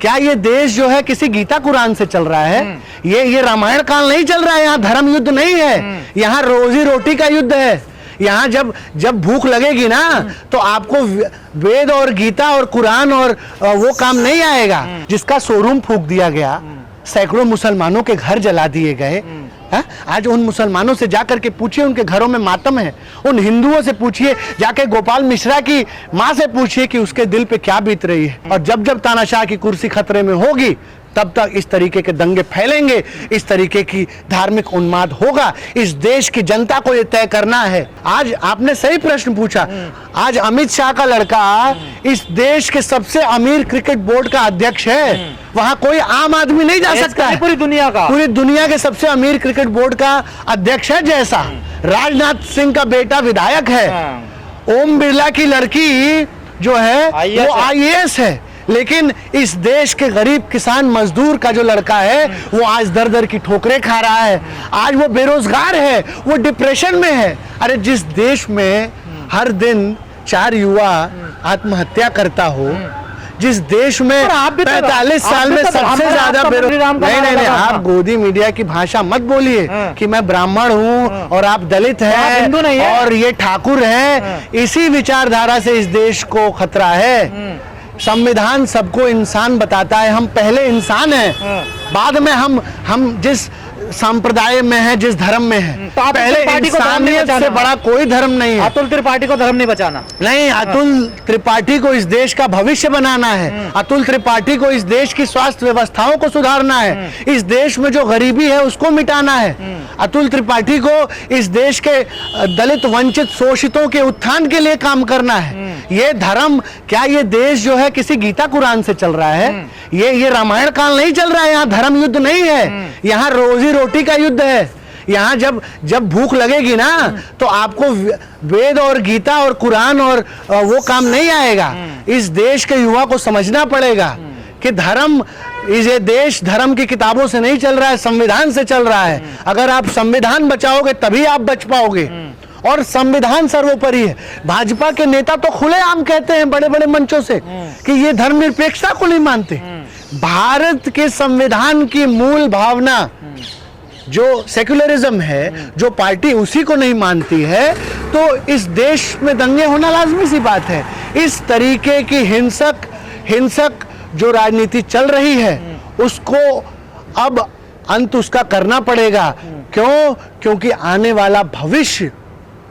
क्या ये देश जो है किसी गीता कुरान से चल रहा है? ये रामायण काल नहीं चल रहा है। यहाँ धर्म युद्ध नहीं है, यहाँ रोजी रोटी का युद्ध है। यहाँ जब भूख लगेगी ना तो आपको वेद और गीता और कुरान और वो काम नहीं आएगा। जिसका शोरूम फूंक दिया गया, सैकड़ों मुसलमानों के घर जला दिए गए। आज उन मुसलमानों से जाकर के पूछिए, उनके घरों में मातम है। उन हिंदुओं से पूछिए, जाके गोपाल मिश्रा की माँ से पूछिए कि उसके दिल पे क्या बीत रही है। और जब तानाशाह की कुर्सी खतरे में होगी तब तक इस तरीके के दंगे फैलेंगे, इस तरीके की धार्मिक उन्माद होगा। इस देश की जनता को यह तय करना है। आज आपने सही प्रश्न पूछा। आज अमित शाह का लड़का इस देश के सबसे अमीर क्रिकेट बोर्ड का अध्यक्ष है। वहां कोई आम आदमी नहीं जा सकता है। पूरी दुनिया के सबसे अमीर क्रिकेट बोर्ड का अध्यक्ष है। जैसा राजनाथ सिंह का बेटा विधायक है, ओम बिरला की लड़की जो है वो IAS है। लेकिन इस देश के गरीब किसान मजदूर का जो लड़का है वो आज दर दर की ठोकरें खा रहा है। आज वो बेरोजगार है, वो डिप्रेशन में है। अरे जिस देश में हर दिन 4 युवा आत्महत्या करता हो, जिस देश में 45 साल में सबसे ज्यादा नहीं, आप गोदी मीडिया की भाषा मत बोलिए कि मैं ब्राह्मण हूँ और आप दलित हैं और ये ठाकुर हैं। इसी विचारधारा से इस देश को खतरा है। संविधान सबको इंसान बताता है। हम पहले इंसान हैं, बाद में हम जिस संप्रदाय में है, जिस धर्म में है। तो पहले इंसानियत से बड़ा कोई धर्म नहीं है। अतुल त्रिपाठी को धर्म नहीं बचाना नहीं, अतुल त्रिपाठी को इस देश का भविष्य बनाना है। अतुल त्रिपाठी को इस देश की स्वास्थ्य व्यवस्थाओं को सुधारना है। इस देश में जो गरीबी है उसको मिटाना है। अतुल त्रिपाठी को इस देश के दलित वंचित शोषितों के उत्थान के लिए काम करना है। ये धर्म, क्या ये देश जो है किसी गीता कुरान से चल रहा है? ये रामायण काल नहीं चल रहा है। यहाँ धर्म युद्ध नहीं है, यहाँ रोजी रोटी का युद्ध है। यहाँ जब भूख लगेगी ना तो आपको वेद और गीता और कुरान और वो काम नहीं आएगा। इस देश के युवा को समझना पड़ेगा कि धर्म, ये देश धर्म की किताबों से नहीं चल रहा है, संविधान से चल रहा है। अगर आप संविधान बचाओगे तभी आप बच पाओगे, और संविधान सर्वोपरि है। भाजपा के नेता तो खुलेआम कहते हैं बड़े बड़े मंचों से कि ये धर्मनिरपेक्षता को नहीं मानते। भारत के संविधान की मूल भावना जो सेक्युलरिज्म है, जो पार्टी उसी को नहीं मानती है, तो इस देश में दंगे होना लाजमी सी बात है। इस तरीके की हिंसक जो राजनीति चल रही है उसको अब अंत उसका करना पड़ेगा। क्योंकि आने वाला भविष्य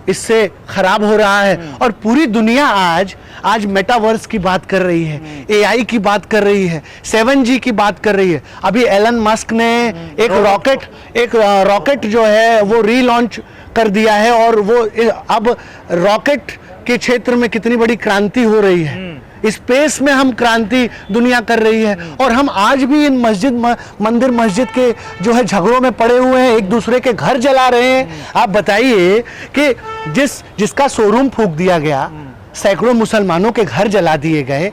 इससे खराब हो रहा है। और पूरी दुनिया आज मेटावर्स की बात कर रही है, AI की बात कर रही है, 7G की बात कर रही है। अभी एलन मस्क ने एक रॉकेट जो है वो रीलॉन्च कर दिया है, और वो अब रॉकेट के क्षेत्र में कितनी बड़ी क्रांति हो रही है। स्पेस में हम क्रांति दुनिया कर रही है। और हम आज भी इन मंदिर मस्जिद के जो है झगड़ों में पड़े हुए हैं, एक दूसरे के घर जला रहे हैं। आप बताइए कि जिसका शोरूम फूंक दिया गया, सैकड़ों मुसलमानों के घर जला दिए गए।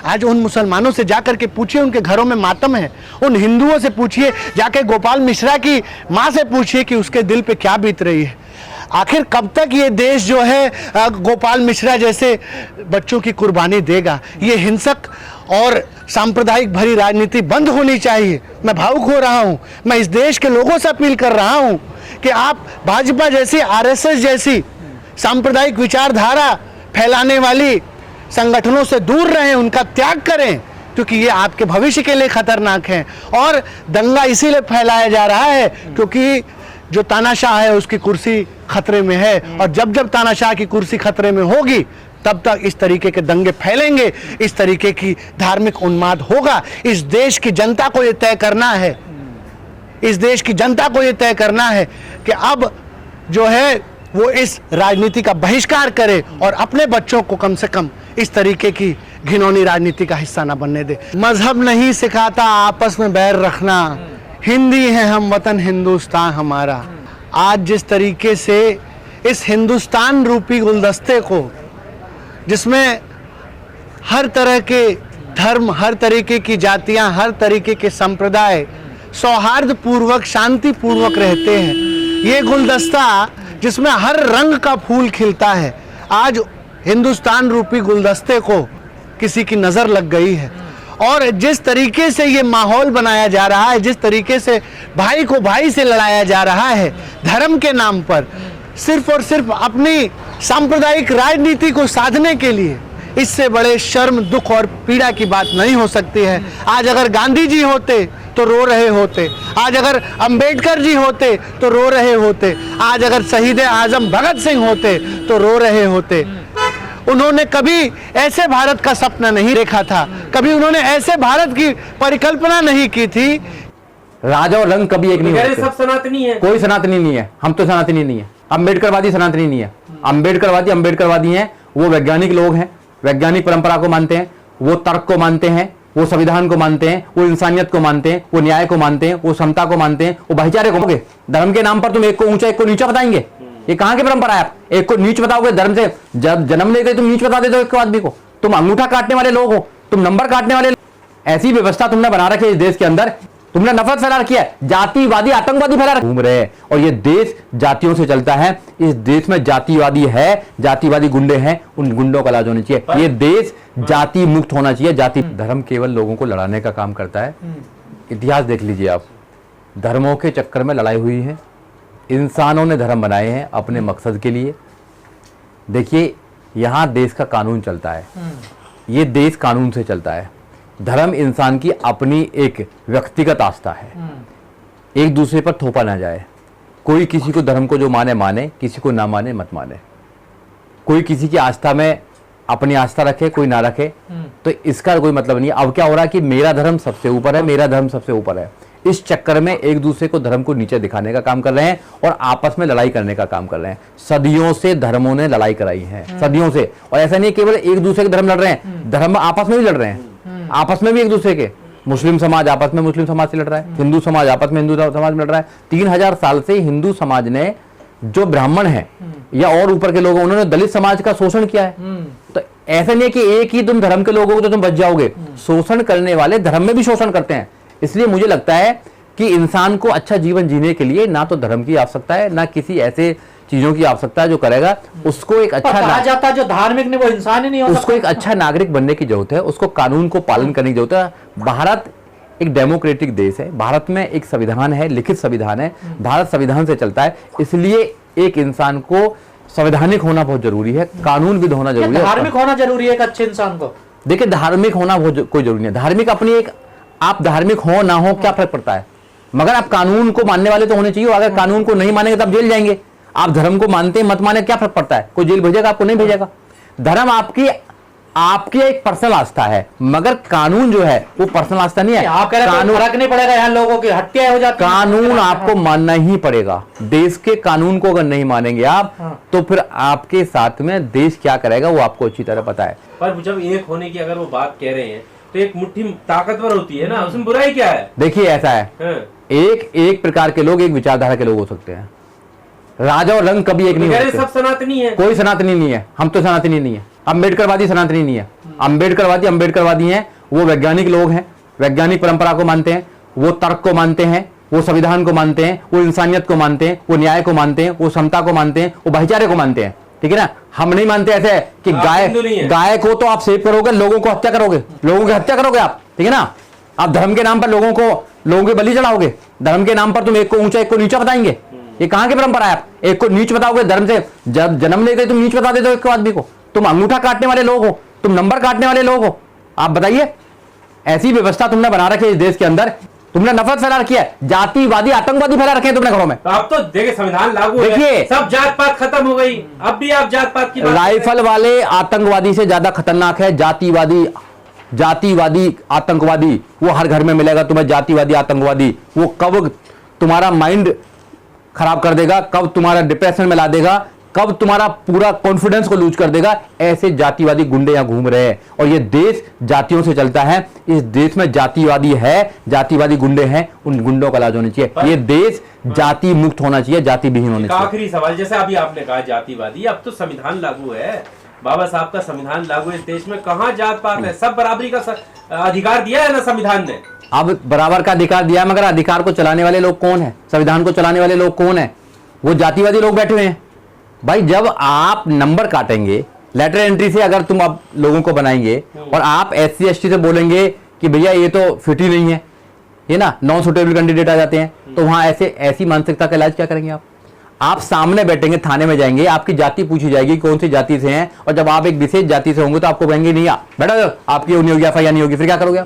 आज उन मुसलमानों से जाकर के पूछिए, उनके घरों में मातम है। उन हिंदुओं से पूछिए, जाके गोपाल मिश्रा की माँ से पूछिए कि उसके दिल पे क्या बीत रही है। आखिर कब तक ये देश जो है गोपाल मिश्रा जैसे बच्चों की कुर्बानी देगा? ये हिंसक और सांप्रदायिक भरी राजनीति बंद होनी चाहिए। मैं भावुक हो रहा हूँ। मैं इस देश के लोगों से अपील कर रहा हूँ कि आप भाजपा जैसी, RSS जैसी सांप्रदायिक विचारधारा फैलाने वाली संगठनों से दूर रहें, उनका त्याग करें, क्योंकि ये आपके भविष्य के लिए खतरनाक है। और दंगा इसीलिए फैलाया जा रहा है क्योंकि जो तानाशाह है उसकी कुर्सी खतरे में है। और जब तानाशाह की कुर्सी खतरे में होगी तब तक इस तरीके के दंगे फैलेंगे, इस तरीके की धार्मिक उन्माद होगा। इस देश की जनता को यह तय करना है, इस देश की जनता को यह तय करना है कि अब जो है वो इस राजनीति का बहिष्कार करे और अपने बच्चों को कम से कम इस तरीके की घिनौनी राजनीति का हिस्सा ना बनने दे। मजहब नहीं सिखाता आपस में बैर रखना, हिंदी है हम वतन हिंदुस्तान हमारा। आज जिस तरीके से इस हिंदुस्तान रूपी गुलदस्ते को, जिसमें हर तरह के धर्म, हर तरीके की जातियां, हर तरीके के संप्रदाय सौहार्द पूर्वक, शांति पूर्वक रहते हैं, ये गुलदस्ता जिसमें हर रंग का फूल खिलता है, आज हिंदुस्तान रूपी गुलदस्ते को किसी की नजर लग गई है और जिस तरीके से ये माहौल बनाया जा रहा है, जिस तरीके से भाई को भाई से लड़ाया जा रहा है धर्म के नाम पर, सिर्फ और सिर्फ अपनी सांप्रदायिक राजनीति को साधने के लिए, इससे बड़े शर्म, दुख और पीड़ा की बात नहीं हो सकती है। आज अगर गांधी जी होते तो रो रहे होते, आज अगर अंबेडकर जी होते तो रो रहे होते, आज अगर शहीद आजम भगत सिंह होते तो रो रहे होते। उन्होंने कभी ऐसे भारत का सपना नहीं देखा था, कभी उन्होंने ऐसे भारत की परिकल्पना नहीं की थी। राजा और रंग कभी एक नहीं होते। सब सनातनी है, कोई सनातनी नहीं है, हम तो सनातनी नहीं है। अंबेडकरवादी सनातनी नहीं है। अंबेडकरवादी हैं, वो वैज्ञानिक लोग हैं, वैज्ञानिक परंपरा को मानते हैं, वो तर्क को मानते हैं, वो संविधान को मानते हैं, वो इंसानियत को मानते हैं, वो न्याय को मानते हैं, वो समता को मानते हैं, वो भाईचारे को। धर्म के नाम पर तुम एक को ऊंचा एक को नीचा बताएंगे, ये कहां की परंपरा है? आप एक को नीच बताओगे, धर्म से जब जन्म लेते तुम नीच बता देते हो एक को आदमी को। तुम अंगूठा काटने वाले लोग हो, तुम नंबर काटने वाले। ऐसी व्यवस्था तुमने बना रखी है इस देश के अंदर, तुमने नफरत फैला रखी है, जातिवादी आतंकवादी फैला घूम रहे हैं। और ये देश जातियों से चलता है, इस देश में जातिवादी है, जातिवादी गुंडे हैं, उन गुंडों का इलाज होना चाहिए। ये देश जाति मुक्त होना चाहिए। जाति धर्म केवल लोगों को लड़ाने का काम करता है। इतिहास देख लीजिए आप, धर्मों के चक्कर में लड़ाई हुई है, इंसानों ने धर्म बनाए हैं अपने मकसद के लिए। देखिए यहां देश का कानून चलता है, ये देश कानून से चलता है। धर्म इंसान की अपनी एक व्यक्तिगत आस्था है, एक दूसरे पर थोपा ना जाए। कोई किसी को धर्म को जो माने माने, किसी को ना माने मत माने। कोई किसी की आस्था में अपनी आस्था रखे, कोई ना रखे, तो इसका कोई मतलब नहीं। अब क्या हो रहा है कि मेरा धर्म सबसे ऊपर है, मेरा धर्म सबसे ऊपर है। इस चक्कर में एक दूसरे को धर्म को नीचे दिखाने का काम कर रहे हैं और आपस में लड़ाई करने का काम कर रहे हैं। सदियों से धर्मों ने लड़ाई कराई है, सदियों से। और ऐसा नहीं केवल एक दूसरे के धर्म लड़ रहे हैं, धर्म आपस में भी लड़ रहे हैं, आपस में भी एक दूसरे के। मुस्लिम समाज आपस में मुस्लिम समाज से लड़ रहा है, हिंदू समाज आपस में हिंदू समाज में लड़ रहा है। 3000 साल से हिंदू समाज ने, जो ब्राह्मण है या और ऊपर के लोग, उन्होंने दलित समाज का शोषण किया है। तो ऐसा नहीं है कि एक ही तुम धर्म के लोग हो तो तुम बच जाओगे, शोषण करने वाले धर्म में भी शोषण करते हैं। इसलिए मुझे लगता है कि इंसान को अच्छा जीवन जीने के लिए ना तो धर्म की आवश्यकता है, ना किसी ऐसे चीजों की आवश्यकता है जो करेगा उसको एक अच्छा कहा जाता है जो धार्मिक नहीं वो इंसान ही नहीं हो उसको सकता। एक अच्छा नागरिक बनने की जरूरत है, उसको कानून को पालन करने की जरूरत है। भारत एक डेमोक्रेटिक देश है, भारत में एक संविधान है, लिखित संविधान है, भारत संविधान से चलता है। इसलिए एक इंसान को संवैधानिक होना बहुत जरूरी है, कानूनविद होना जरूरी है, धार्मिक होना जरूरी है एक अच्छे इंसान को। देखिए धार्मिक होना कोई जरूरी नहीं है। धार्मिक अपनी एक, आप धार्मिक हो ना हो क्या फर्क पड़ता है, मगर आप कानून को मानने वाले तो होने चाहिए। अगर कानून को नहीं मानेंगे तब जेल जाएंगे। आप धर्म को मानते मत माने क्या फर्क पड़ता है, कोई जेल भेजेगा आपको? नहीं भेजेगा। धर्म आपकी एक पर्सनल आस्था है, मगर कानून जो है वो पर्सनल आस्था नहीं है। आप कह रहे हैं फर्क नहीं पड़ेगा, यहाँ लोगों की हत्या हो जाती है। कानून आपको मानना ही पड़ेगा। देश के कानून को अगर नहीं मानेंगे आप, तो फिर आपके साथ में देश क्या करेगा वो आपको अच्छी तरह पता है। पर जब एक होने की अगर वो बात कह रहे हैं तो एक मुट्ठी ताकतवर होती है ना, उसमें बुराई क्या है? देखिए ऐसा है, एक प्रकार के लोग एक विचारधारा के लोग हो सकते हैं। राजा और रंग कभी एक नहीं होते। सब सनातनी है, कोई सनातनी नहीं है, हम तो सनातनी नहीं है। अंबेडकरवादी सनातनी नहीं है। अंबेडकरवादी हैं, वो वैज्ञानिक लोग हैं, वैज्ञानिक परंपरा को मानते हैं, वो तर्क को मानते हैं, वो संविधान को मानते हैं, वो इंसानियत को मानते हैं, वो न्याय को मानते हैं, वो समता को मानते हैं, वो भाईचारे को मानते हैं। ठीक है ना? हम नहीं मानते ऐसे कि गाय को तो आप सेव करोगे, लोगों को हत्या करोगे, लोगों की हत्या करोगे आप। ठीक है ना? आप धर्म के नाम पर लोगों के बलि चढ़ाओगे, धर्म के नाम पर तुम एक को ऊंचा एक को नीचा बताएंगे, ये कहां की परंपरा है? आप एक को नीच बताओगे, धर्म से जब जन्म लेते तुम नीच बता देते हो एक को आदमी को। तुम अंगूठा काटने वाले लोग हो, तुम नंबर काटने वाले लोग हो। आप बताइए, ऐसी व्यवस्था तुमने बना रखी है इस देश के अंदर, तुमने नफरत फैला रखी है, जातिवादी आतंकवादी फैला रखे हैं तुमने घरों में। तो अब तो देखिए संविधान लागू है, देखिए सब जात पात खत्म हो गई, अब भी आप जात पात की बात राइफल वाले आतंकवादी से ज्यादा खतरनाक है जातिवादी आतंकवादी। वो हर घर में मिलेगा तुम्हें, जातिवादी आतंकवादी। वो कब तुम्हारा माइंड खराब कर देगा, कब तुम्हारा डिप्रेशन में ला देगा, कब तुम्हारा पूरा कॉन्फिडेंस को लूज कर देगा। ऐसे जातिवादी गुंडे यहां घूम रहे हैं और ये देश जातियों से चलता है। इस देश में जातिवादी है, जातिवादी गुंडे हैं, उन गुंडों का इलाज होना चाहिए। ये देश जाति मुक्त होना चाहिए, जाति विहीन होना चाहिए। आखिरी सवाल, जैसे अभी आपने कहा जातिवादी, अब तो संविधान लागू है, बाबा साहब का संविधान लागू है इस देश में, कहाँ जात पात है? सब बराबरी का अधिकार दिया है ना संविधान ने। अब बराबर का अधिकार दिया है, मगर अधिकार को चलाने वाले लोग कौन है? संविधान को चलाने वाले लोग कौन है? वो जातिवादी लोग बैठे हुए हैं। भाई जब आप नंबर काटेंगे, लेटर एंट्री से अगर तुम अब लोगों को बनाएंगे और आप SC ST से बोलेंगे कि भैया ये तो फिट ही नहीं है, ये ना नॉन सुटेबल कैंडिडेट आ जाते हैं, तो वहां ऐसी मानसिकता का इलाज क्या करेंगे आप सामने बैठेंगे, थाने में जाएंगे, आपकी जाति पूछी जाएगी कौन सी जाति से हैं, और जब आप एक विशेष जाति से होंगे तो आपको कहेंगे नहीं बेटा आपकी नहीं होगी एफआईआर नहीं होगी, फिर क्या करोगे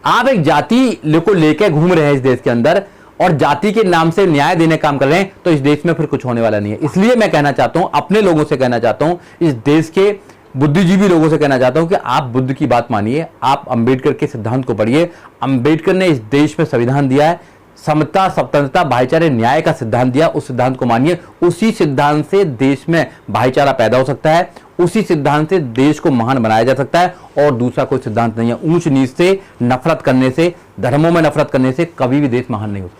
आप एक जाति को लेके घूम रहे हैं इस देश के अंदर और जाति के नाम से न्याय देने काम कर रहे हैं, तो इस देश में फिर कुछ होने वाला नहीं है। इसलिए मैं कहना चाहता हूं, अपने लोगों से कहना चाहता हूं, इस देश के बुद्धिजीवी लोगों से कहना चाहता हूं कि आप बुद्ध की बात मानिए, आप अंबेडकर के सिद्धांत को पढ़िए। अंबेडकर ने इस देश में संविधान दिया है, समता, स्वतंत्रता, भाईचारे, न्याय का सिद्धांत दिया, उस सिद्धांत को मानिए। उसी सिद्धांत से देश में भाईचारा पैदा हो सकता है, उसी सिद्धांत से देश को महान बनाया जा सकता है, और दूसरा कोई सिद्धांत नहीं है। ऊंच नीच से, नफरत करने से, धर्मों में नफरत करने से कभी भी देश महान नहीं होता।